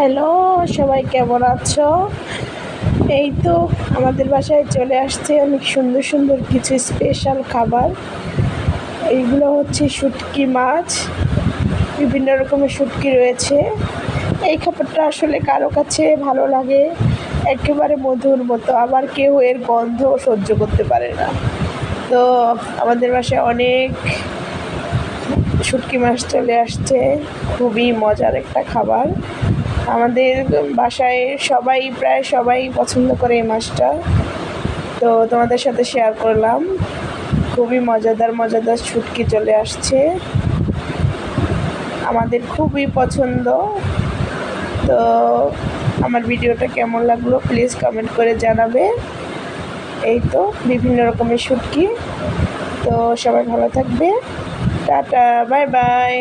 Hello, সবাই কেমন আছো? এই তো আমাদের বাসায় চলে আসছে অনেক সুন্দর সুন্দর কিছু স্পেশাল খাবার। এইগুলো হচ্ছে শুটকি মাছ, বিভিন্ন রকমের শুটকি রয়েছে। এই খাবারটা আসলে কারো কাছে ভালো লাগে একেবারে মধুর মতো, আবার কেউ এর গন্ধ সহ্য করতে পারে না। তো আমাদের বাসায় অনেক শুটকি মাছ চলে আসছে, খুবই মজার একটা খাবার। আমাদের বাসায় প্রায় সবাই পছন্দ করে এই মাছটা। তো তোমাদের সাথে শেয়ার করলাম, খুবই মজাদার মজাদার শুটকি চলে আসছে, আমাদের খুবই পছন্দ। তো আমার ভিডিওটা কেমন লাগলো প্লিজ কমেন্ট করে জানাবে। এই তো বিভিন্ন রকমের শুটকি। তো সবাই ভালো থাকবে, টাটা, বাই বাই।